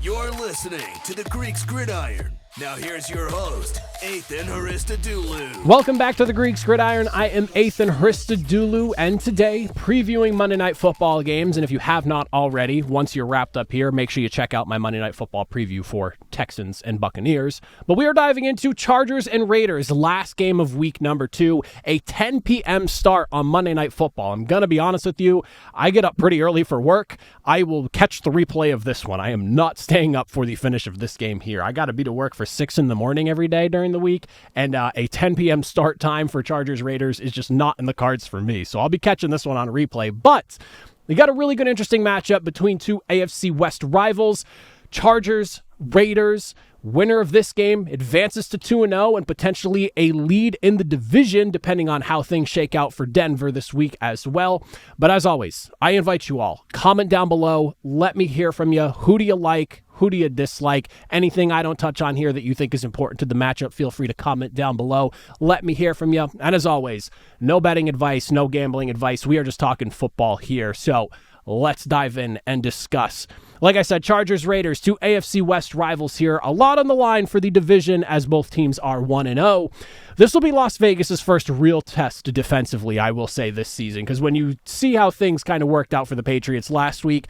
You're listening to the Greek's Gridiron. Now here's your host, Ethan Hristodoulou. Welcome back to the Greek's Gridiron. I am Ethan Hristodoulou, and today, previewing Monday Night Football games. And if you have not already, once you're wrapped up here, make sure you check out my Monday Night Football preview for Texans and Buccaneers. But we are diving into Chargers and Raiders, last game of week number 2, a 10 p.m. start on Monday Night Football. I'm going to be honest with you, I get up pretty early for work. I will catch the replay of this one. I am not staying up for the finish of this game here. I got to be to work for 6 in the morning every day during the week, and a 10 p.m. start time for Chargers Raiders is just not in the cards for me. So I'll be catching this one on replay, but we got a really good, interesting matchup between two AFC West rivals. Chargers, Raiders. Winner of this game advances to 2-0 and potentially a lead in the division, depending on how things shake out for Denver this week as well. But as always, I invite you all, comment down below. Let me hear from you. Who do you like? Who do you dislike? Anything I don't touch on here that you think is important to the matchup, feel free to comment down below. Let me hear from you. And as always, no betting advice, no gambling advice. We are just talking football here. So let's dive in and discuss. Like I said, Chargers, Raiders, two AFC West rivals here. A lot on the line for the division as both teams are 1-0. This will be Las Vegas's first real test defensively, I will say, this season. Because when you see how things kind of worked out for the Patriots last week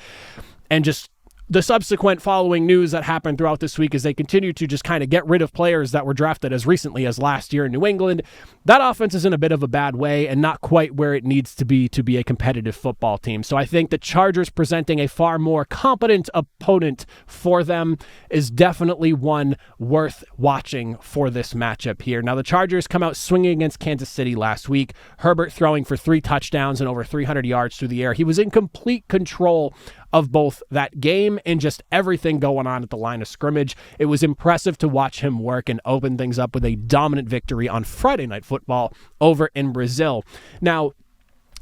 and just the subsequent following news that happened throughout this week as they continue to just kind of get rid of players that were drafted as recently as last year in New England, that offense is in a bit of a bad way and not quite where it needs to be a competitive football team. So I think the Chargers presenting a far more competent opponent for them is definitely one worth watching for this matchup here. Now, the Chargers come out swinging against Kansas City last week. Herbert throwing for 3 touchdowns and over 300 yards through the air. He was in complete control of both that game and just everything going on at the line of scrimmage. It was impressive to watch him work and open things up with a dominant victory on Friday Night Football over in Brazil. Now,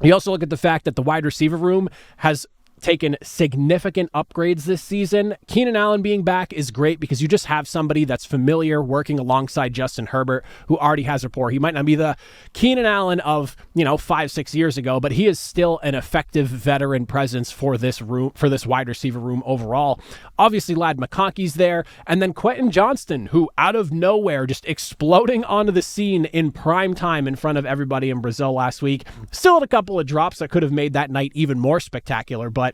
you also look at the fact that the wide receiver room has taken significant upgrades this season. Keenan Allen being back is great because you just have somebody that's familiar working alongside Justin Herbert who already has rapport. He might not be the Keenan Allen of, 5-6 years ago, but he is still an effective veteran presence for this wide receiver room overall. Obviously, Ladd McConkey's there, and then Quentin Johnston, who out of nowhere just exploding onto the scene in prime time in front of everybody in Brazil last week. Still had a couple of drops that could have made that night even more spectacular, but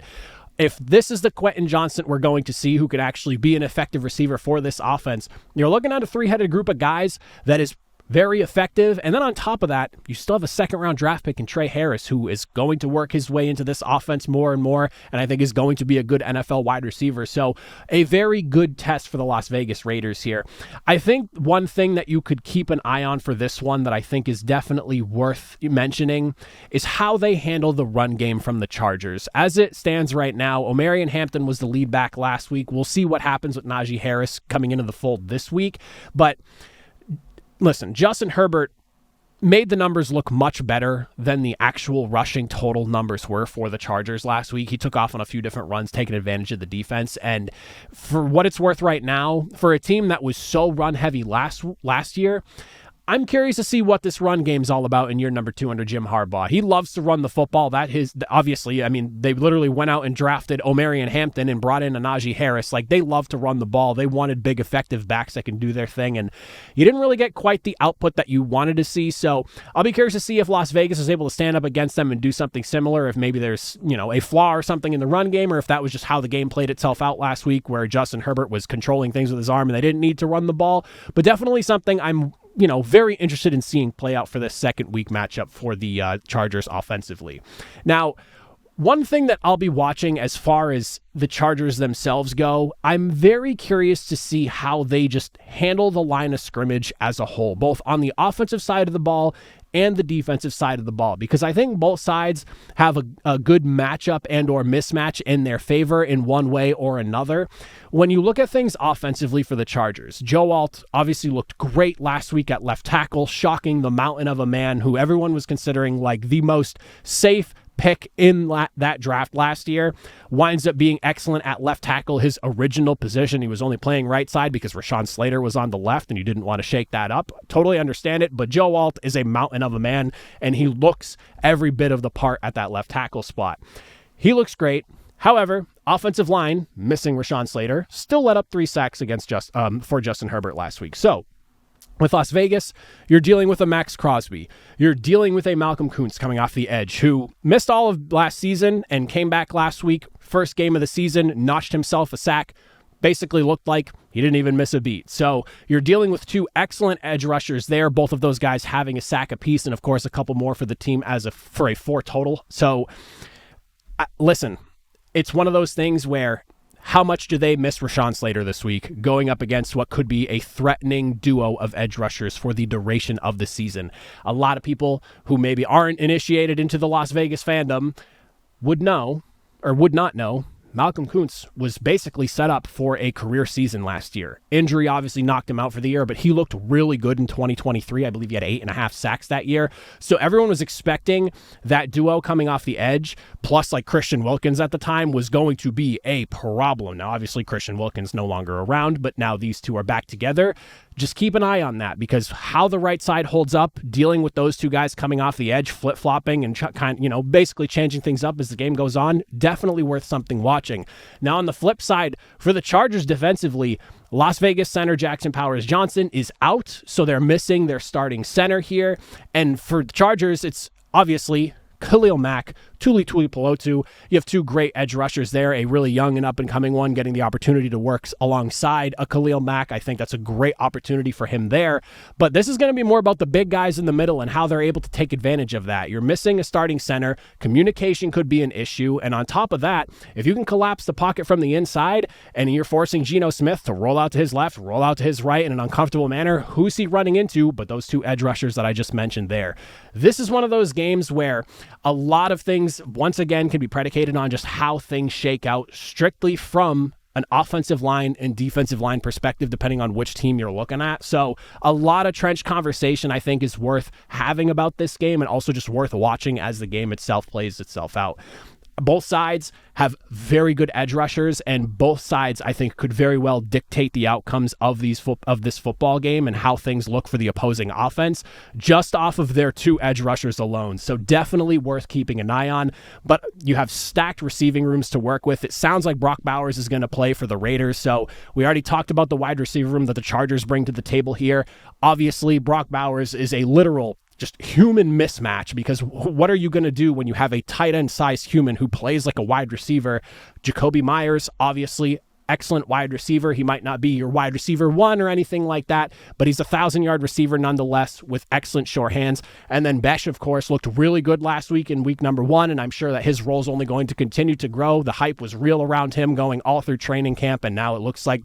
if this is the Quentin Johnston we're going to see who could actually be an effective receiver for this offense, you're looking at a 3-headed group of guys that is very effective. And then on top of that, you still have a second-round draft pick in Trey Harris, who is going to work his way into this offense more and more, and I think is going to be a good NFL wide receiver. So a very good test for the Las Vegas Raiders here. I think one thing that you could keep an eye on for this one that I think is definitely worth mentioning is how they handle the run game from the Chargers. As it stands right now, Omarion Hampton was the lead back last week. We'll see what happens with Najee Harris coming into the fold this week, but listen, Justin Herbert made the numbers look much better than the actual rushing total numbers were for the Chargers last week. He took off on a few different runs, taking advantage of the defense. And for what it's worth right now, for a team that was so run heavy last year, I'm curious to see what this run game's all about in year number 2 under Jim Harbaugh. He loves to run the football. Obviously, they literally went out and drafted Omarion Hampton and brought in a Najee Harris. Like, they love to run the ball. They wanted big, effective backs that can do their thing, and you didn't really get quite the output that you wanted to see. So I'll be curious to see if Las Vegas is able to stand up against them and do something similar, if maybe there's, a flaw or something in the run game, or if that was just how the game played itself out last week, where Justin Herbert was controlling things with his arm and they didn't need to run the ball. But definitely something I'm very interested in seeing play out for this second week matchup for the Chargers offensively. Now, one thing that I'll be watching as far as the Chargers themselves go, I'm very curious to see how they just handle the line of scrimmage as a whole, both on the offensive side of the ball and the defensive side of the ball, because I think both sides have a good matchup and or mismatch in their favor in one way or another. When you look at things offensively for the Chargers, Joe Alt obviously looked great last week at left tackle, shocking the mountain of a man who everyone was considering like the most safe pick in that draft last year. Winds up being excellent at left tackle, his original position. He was only playing right side because Rashawn Slater was on the left and you didn't want to shake that up. Totally understand it, but Joe Alt is a mountain of a man and he looks every bit of the part at that left tackle spot. He looks great. However, offensive line, missing Rashawn Slater, still let up 3 sacks against for Justin Herbert last week. So, with Las Vegas, you're dealing with a Max Crosby. You're dealing with a Malcolm Kuntz coming off the edge who missed all of last season and came back last week. First game of the season, notched himself a sack. Basically looked like he didn't even miss a beat. So you're dealing with 2 excellent edge rushers there, both of those guys having a sack apiece, and of course a couple more for the team for a 4 total. So listen, it's one of those things where how much do they miss Rashawn Slater this week going up against what could be a threatening duo of edge rushers for the duration of the season? A lot of people who maybe aren't initiated into the Las Vegas fandom would know or would not know Malcolm Kuntz was basically set up for a career season last year. Injury obviously knocked him out for the year, but he looked really good in 2023. I believe he had 8.5 sacks that year. So everyone was expecting that duo coming off the edge, plus like Christian Wilkins at the time, was going to be a problem. Now, obviously, Christian Wilkins no longer around, but now these two are back together. Just keep an eye on that, because how the right side holds up, dealing with those 2 guys coming off the edge, flip-flopping and basically changing things up as the game goes on, definitely worth something watching. Now, on the flip side, for the Chargers defensively, Las Vegas center Jackson Powers-Johnson is out, so they're missing their starting center here. And for the Chargers, it's obviously Khalil Mack, Tuli Tuipulotu. You have 2 great edge rushers there, a really young and up-and-coming one getting the opportunity to work alongside a Khalil Mack. I think that's a great opportunity for him there. But this is going to be more about the big guys in the middle and how they're able to take advantage of that. You're missing a starting center. Communication could be an issue. And on top of that, if you can collapse the pocket from the inside and you're forcing Geno Smith to roll out to his left, roll out to his right in an uncomfortable manner, who's he running into but those 2 edge rushers that I just mentioned there? This is one of those games where a lot of things, once again, can be predicated on just how things shake out strictly from an offensive line and defensive line perspective, depending on which team you're looking at. So a lot of trench conversation, I think, is worth having about this game, and also just worth watching as the game itself plays itself out. Both sides have very good edge rushers, and both sides, I think, could very well dictate the outcomes of this football game and how things look for the opposing offense just off of their 2 edge rushers alone. So definitely worth keeping an eye on. But you have stacked receiving rooms to work with. It sounds like Brock Bowers is going to play for the Raiders. So we already talked about the wide receiver room that the Chargers bring to the table here. Obviously, Brock Bowers is a literal just human mismatch, because what are you going to do when you have a tight end sized human who plays like a wide receiver? Jacoby Myers, obviously, excellent wide receiver. He might not be your wide receiver 1 or anything like that, but he's a 1,000-yard receiver nonetheless with excellent sure hands. And then Besh, of course, looked really good last week in week number 1, and I'm sure that his role is only going to continue to grow. The hype was real around him going all through training camp, and now it looks like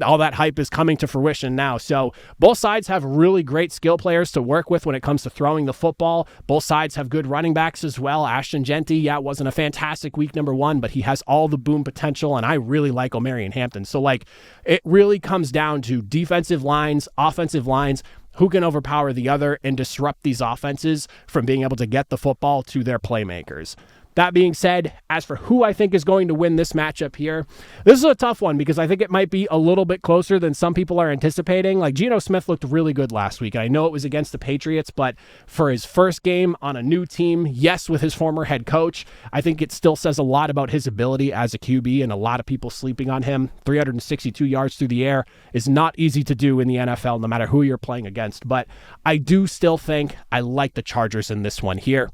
all that hype is coming to fruition now. So both sides have really great skill players to work with when it comes to throwing the football. Both sides have good running backs as well. Ashton Genty, it wasn't a fantastic week number 1, but he has all the boom potential, and I really like Omarion Hampton. So it really comes down to defensive lines, offensive lines, who can overpower the other and disrupt these offenses from being able to get the football to their playmakers. That being said, as for who I think is going to win this matchup here, this is a tough one because I think it might be a little bit closer than some people are anticipating. Geno Smith looked really good last week, and I know it was against the Patriots, but for his first game on a new team, yes, with his former head coach, I think it still says a lot about his ability as a QB, and a lot of people sleeping on him. 362 yards through the air is not easy to do in the NFL, no matter who you're playing against, but I do still think I like the Chargers in this one here.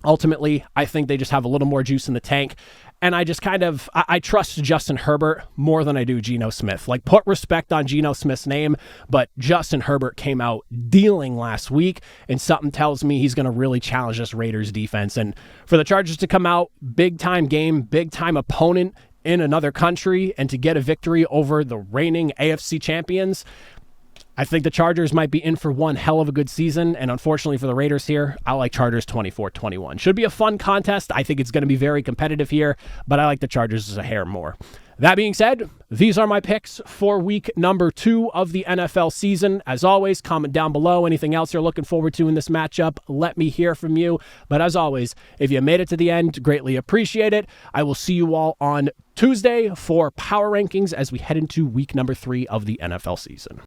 Ultimately, I think they just have a little more juice in the tank, and I just I trust Justin Herbert more than I do Geno Smith. Put respect on Geno Smith's name, but Justin Herbert came out dealing last week, and something tells me he's going to really challenge this Raiders defense. And for the Chargers to come out, big-time game, big-time opponent in another country, and to get a victory over the reigning AFC champions, I think the Chargers might be in for one hell of a good season, and unfortunately for the Raiders here, I like Chargers 24-21. Should be a fun contest. I think it's going to be very competitive here, but I like the Chargers as a hair more. That being said, these are my picks for week number 2 of the NFL season. As always, comment down below anything else you're looking forward to in this matchup. Let me hear from you. But as always, if you made it to the end, greatly appreciate it. I will see you all on Tuesday for Power Rankings as we head into week number 3 of the NFL season.